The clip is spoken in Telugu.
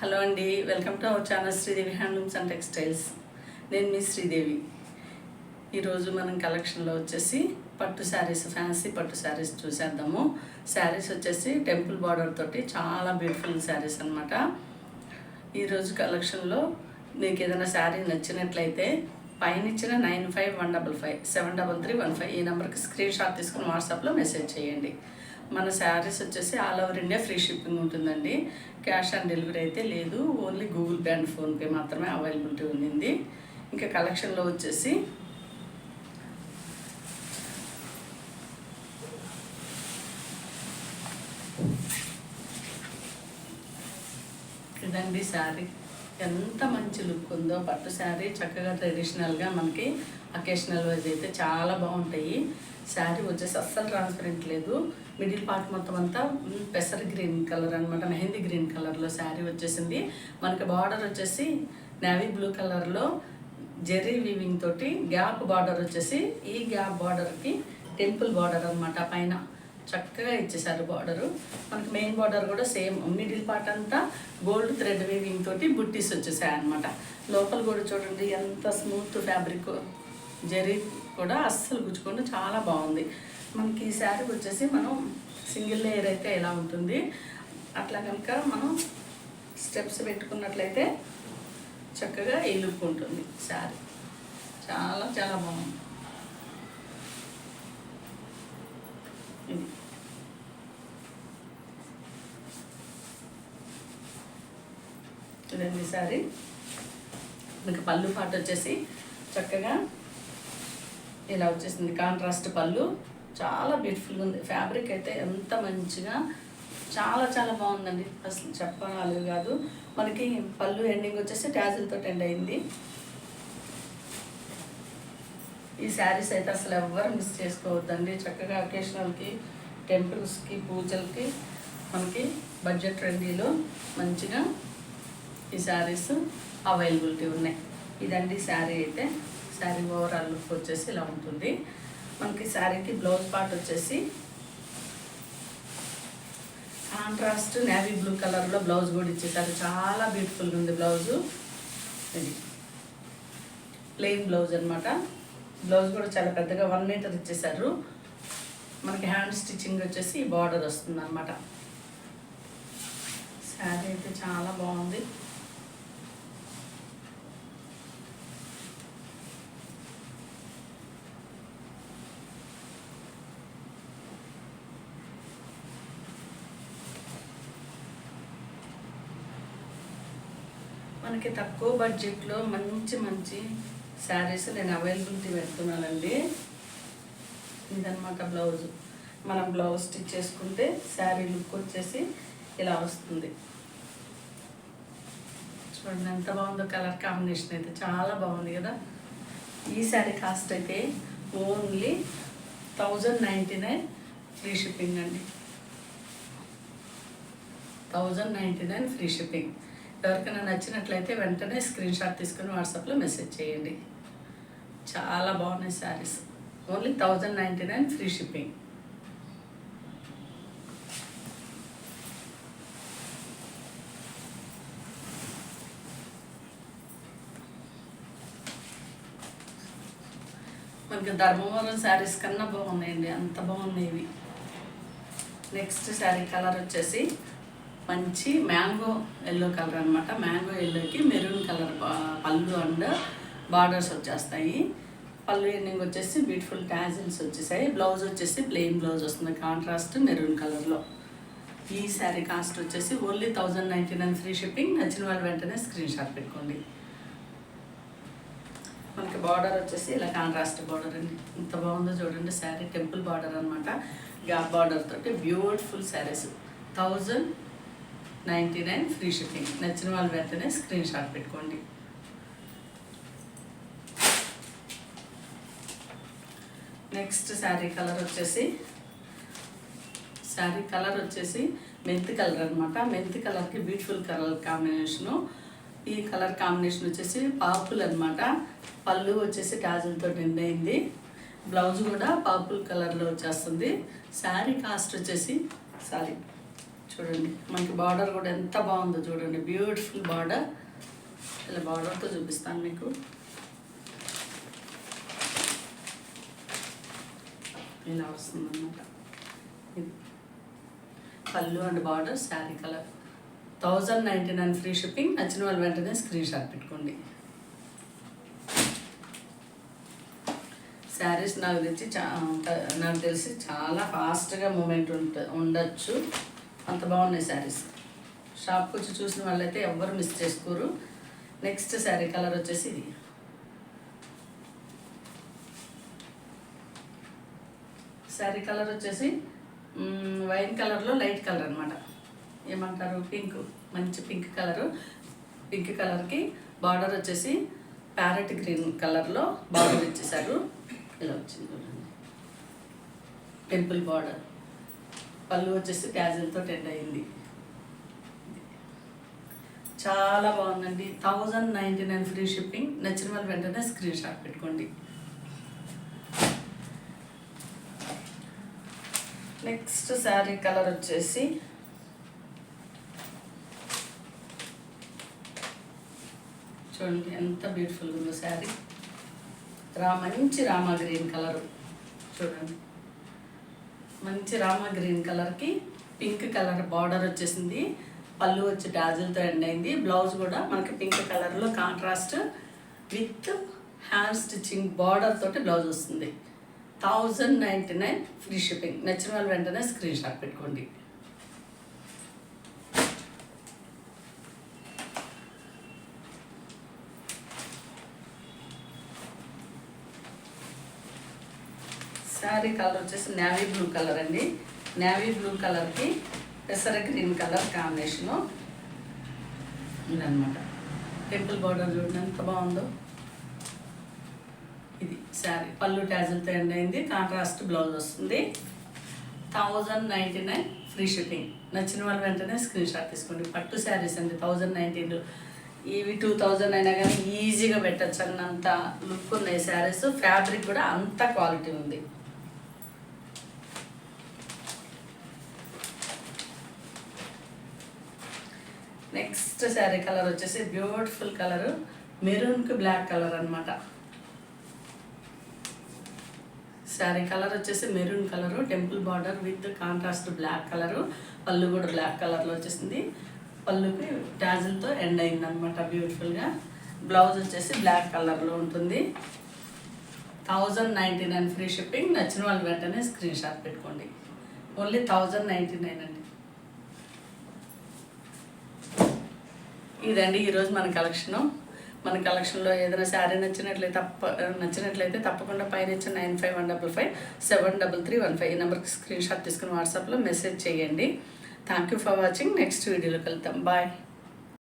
హలో అండి, welcome to our channel Sridevi handlooms and textiles. నేను మీ శ్రీదేవి. ఈరోజు మనం కలెక్షన్లో వచ్చేసి పట్టు శారీస్, ఫ్యాన్సీ పట్టు శారీస్ చూసేద్దాము. శారీస్ వచ్చేసి టెంపుల్ బార్డర్ తోటి చాలా బ్యూటిఫుల్ శారీస్ అనమాట. ఈరోజు కలెక్షన్లో మీకు ఏదైనా శారీ నచ్చినట్లయితే పైన ఇచ్చిన 9515573315 ఈ నెంబర్కి స్క్రీన్ షాట్ తీసుకుని వాట్సాప్లో మెసేజ్ చేయండి. మన శారీస్ వచ్చేసి all over India free shipping ఉంటుందండి. క్యాష్ ఆన్ డెలివరీ అయితే లేదు, only Google pay and PhonePe మాత్రమే అవైలబిలిటీ ఉంది. ఇంకా కలెక్షన్లో వచ్చేసి ఇదండి శారీ. ఎంత మంచి లుక్ ఉందో పట్టు శారీ. చక్కగా ట్రెడిషనల్గా మనకి అకేషనల్ వైజ్ అయితే చాలా బాగుంటాయి. శారీ వచ్చేసి అస్సలు ట్రాన్స్పరెంట్ లేదు. మిడిల్ పార్ట్ మొత్తం అంతా పెసర్ గ్రీన్ కలర్ అనమాట, మెహందీ గ్రీన్ కలర్లో శారీ వచ్చేసింది. మనకి బార్డర్ వచ్చేసి నేవీ బ్లూ కలర్లో జెర్రీ వీవింగ్ తోటి గ్యాప్ బార్డర్ వచ్చేసి ఈ గ్యాప్ బార్డర్కి టెంపుల్ బార్డర్ అనమాట. పైన చక్కగా ఇచ్చేసారు బార్డరు. మనకి మెయిన్ బార్డర్ కూడా సేమ్. మిడిల్ పార్ట్ అంతా గోల్డ్ థ్రెడ్ వీవింగ్ తోటి బుట్టీస్ వచ్చేసాయి అనమాట. లోపల కూడా చూడండి ఎంత స్మూత్ ఫ్యాబ్రిక్, జెరీ కూడా అస్సలు గుచ్చుకుండా చాలా బాగుంది. మనకి ఈ శారీ వచ్చేసి మనం సింగిల్ లేయర్ అయితే ఎలా ఉంటుంది అట్లా కనుక మనం స్టెప్స్ పెట్టుకున్నట్లయితే చక్కగా ఈ లుక్ ఉంటుంది. శారీ చాలా చాలా బాగుంది. ఇదండి శారీ. మీకు పళ్ళు పాటు వచ్చేసి చక్కగా ఇలా వచ్చేసింది. కాంట్రాస్ట్ పళ్ళు చాలా బ్యూటిఫుల్గా ఉంది. ఫ్యాబ్రిక్ అయితే ఎంత మంచిగా చాలా చాలా బాగుందండి. అసలు చెప్పాలి కాదు. మనకి పళ్ళు ఎండింగ్ వచ్చేసి ట్యాజిల్తో ఎండ్ అయింది. ఈ శారీస్ అయితే అసలు ఎవ్వరు మిస్ చేసుకోవద్దండి. చక్కగా అకేషనల్కి, టెంపుల్స్కి, పూజలకి మనకి బడ్జెట్ ట్రెండీలో మంచిగా ఈ శారీస్ అవైలబిలిటీ ఉన్నాయి. ఇదండి శారీ అయితే. శారీ ఓవరాల్ లుక్ వచ్చేసి ఇలా ఉంటుంది. మనకి శారీకి బ్లౌజ్ పార్ట్ వచ్చేసి కాంట్రాస్ట్ నేవీ బ్లూ కలర్లో బ్లౌజ్ కూడా ఇచ్చేసారు. చాలా బ్యూటిఫుల్గా ఉంది బ్లౌజు. ఇది ప్లెయిన్ బ్లౌజ్ అనమాట. బ్లౌజ్ కూడా చాలా పెద్దగా 1 మీటర్ ఇచ్చేసారు. మనకి హ్యాండ్ స్టిచ్చింగ్ వచ్చేసి ఈ బార్డర్ వస్తుంది అనమాట. శారీ అయితే చాలా బాగుంది. మనకి తక్కువ బడ్జెట్లో మంచి మంచి శారీస్ నేను అవైలబిలిటీ పెడుతున్నానండి. ఇదనమాట బ్లౌజ్. మనం బ్లౌజ్ స్టిచ్ చేసుకుంటే శారీ లుక్ వచ్చేసి ఇలా వస్తుంది. చూడండి ఎంత బాగుందో. కలర్ కాంబినేషన్ అయితే చాలా బాగుంది కదా. ఈ శారీ కాస్ట్ అయితే ఓన్లీ 1099 ఫ్రీ షిప్పింగ్ అండి. 1099 ఫ్రీ షిప్పింగ్. ఎవరికైనా నచ్చినట్లయితే వెంటనే స్క్రీన్ షాట్ తీసుకుని వాట్సాప్లో మెసేజ్ చేయండి. చాలా బాగున్నాయి శారీస్. Only 1099 free shipping. మనకి ధర్మవరం శారీస్ కన్నా బాగున్నాయండి, అంత బాగున్నాయి ఇవి. నెక్స్ట్ శారీ కలర్ వచ్చేసి మంచి మ్యాంగో ఎల్లో కలర్ అనమాట. మ్యాంగో ఎల్లోకి మెరూన్ కలర్ పళ్ళు అండ్ బార్డర్స్ వచ్చేస్తాయి. పళ్ళు ఎండింగ్ వచ్చేసి బ్యూటిఫుల్ టాజిల్స్ వచ్చేసాయి. బ్లౌజ్ వచ్చేసి ప్లెయిన్ బ్లౌజ్ వస్తుంది కాంట్రాస్ట్ మెరూన్ కలర్లో. ఈ శారీ కాస్ట్ వచ్చేసి ఓన్లీ 1099 ఫ్రీ షిప్పింగ్. నచ్చిన వాళ్ళు వెంటనే స్క్రీన్ షాట్ పెట్టుకోండి. మనకి బార్డర్ వచ్చేసి ఇలా కాంట్రాస్ట్ బార్డర్ అండి. ఎంత బాగుందో చూడండి శారీ. టెంపుల్ బార్డర్ అనమాట. గ్యాప్ బార్డర్ తోటి బ్యూటిఫుల్ శారీస్. 1099 free shipping. నచ్చిన వాళ్ళు వెంటనే స్క్రీన్ షాట్ పెట్టుకోండి. నెక్స్ట్ శారీ కలర్ వచ్చేసి మెంతి కలర్ అనమాట. మెంతి కలర్కి బ్యూటిఫుల్ కలర్ కాంబినేషను. ఈ కలర్ కాంబినేషన్ వచ్చేసి పర్పుల్ అనమాట. పళ్ళు వచ్చేసి టాజిల్తో ఎండ్ అయింది. బ్లౌజ్ కూడా పర్పుల్ కలర్లో వచ్చేస్తుంది. శారీ కాస్ట్ వచ్చేసి చూడండి మనకి బార్డర్ కూడా ఎంత బాగుందో చూడండి, బ్యూటిఫుల్ బార్డర్. ఇలా బార్డర్తో చూపిస్తాను మీకు. ఇలా వస్తుందన్నమాట. ఇది పళ్ళు and border, sari colour. 1099 free shipping. నచ్చిన వాళ్ళు వెంటనే స్క్రీన్ షాట్ పెట్టుకోండి. శారీస్ నాకు తెలిసి చాలా ఫాస్ట్గా మూమెంట్ ఉండొచ్చు, అంత బాగున్నాయి శారీస్. షాప్కి వచ్చి చూసిన వాళ్ళైతే ఎవ్వరు మిస్ చేసుకోరు. నెక్స్ట్ శారీ కలర్ వచ్చేసి ఇది. శారీ కలర్ వచ్చేసి వైన్ కలర్లో లైట్ కలర్ అనమాట, ఏమంటారు, పింక్, మంచి పింక్ కలరు. పింక్ కలర్కి బార్డర్ వచ్చేసి ప్యారెట్ గ్రీన్ కలర్లో బార్డర్ ఇచ్చేసారు. ఇలా వచ్చింది చూడండి, టెంపుల్ బార్డర్. పళ్ళు వచ్చేసి ట్యాజిల్తో టెండ్ అయింది. చాలా బాగుందండి. 1099 ఫ్రీ షిప్పింగ్. నచ్చిన వాళ్ళు వెంటనే స్క్రీన్ షాట్ పెట్టుకోండి. నెక్స్ట్ శారీ కలర్ వచ్చేసి చూడండి ఎంత బ్యూటిఫుల్గా ఉందో శారీ. మంచి రామా గ్రీన్ కలరు చూడండి, మంచి రామా గ్రీన్ కలర్కి పింక్ కలర్ బార్డర్ వచ్చేసింది. పళ్ళు వచ్చి డాజిల్తో ఎండ్ అయింది. బ్లౌజ్ కూడా మనకి పింక్ కలర్లో contrast with hand stitching border తోటి బ్లౌజ్ వస్తుంది. 1099 ఫ్రీ షిప్పింగ్. నచ్చిన వాళ్ళు వెంటనే స్క్రీన్ షాట్ పెట్టుకోండి. శారీ కలర్ వచ్చేసి నేవీ బ్లూ కలర్ అండి. నేవీ బ్లూ కలర్కి పెసర గ్రీన్ కలర్ కాంబినేషను ఇదనమాట. టెంపుల్ బార్డర్ చూడండి ఎంత బాగుందో. ఇది శారీ. పళ్ళు ట్యాజిల్తో ఎండ్ అయింది. కాంట్రాస్ట్ బ్లౌజ్ వస్తుంది. 1099 ఫ్రీ షిప్పింగ్. నచ్చిన వాళ్ళు వెంటనే స్క్రీన్ షాట్ తీసుకోండి. పట్టు శారీస్ అండి 1019. ఇవి 2000 అయినా కానీ ఈజీగా పెట్టచ్చు అన్నంత లుక్ ఉన్నాయి శారీస్. ఫ్యాబ్రిక్ కూడా అంత క్వాలిటీ ఉంది. నెక్స్ట్ శారీ కలర్ వచ్చేసి బ్యూటిఫుల్ కలరు, మెరూన్కి బ్లాక్ కలర్ అనమాట. శారీ కలర్ వచ్చేసి maroon colour, temple border with contrast black colour. పళ్ళు కూడా బ్లాక్ కలర్లో వచ్చేసింది. పళ్ళుకి టాజిల్తో ఎండ్ అయింది అనమాట బ్యూటిఫుల్గా. బ్లౌజ్ వచ్చేసి బ్లాక్ కలర్లో ఉంటుంది. 1099 ఫ్రీ షిప్పింగ్. నచ్చిన వాళ్ళు వెంటనే స్క్రీన్ షాట్ పెట్టుకోండి. ఓన్లీ 1099 అండి. ఇదండి ఈరోజు మన కలెక్షను. మన కలెక్షన్లో ఏదైనా శారీ నచ్చినట్లయితే తప్పకుండా పైన ఇచ్చిన 9515573315 ఈ నెంబర్కి స్క్రీన్ షాట్ తీసుకుని వాట్సాప్లో మెసేజ్ చేయండి. Thank you for watching. Next వీడియోలోకి వెళ్తాం. బాయ్.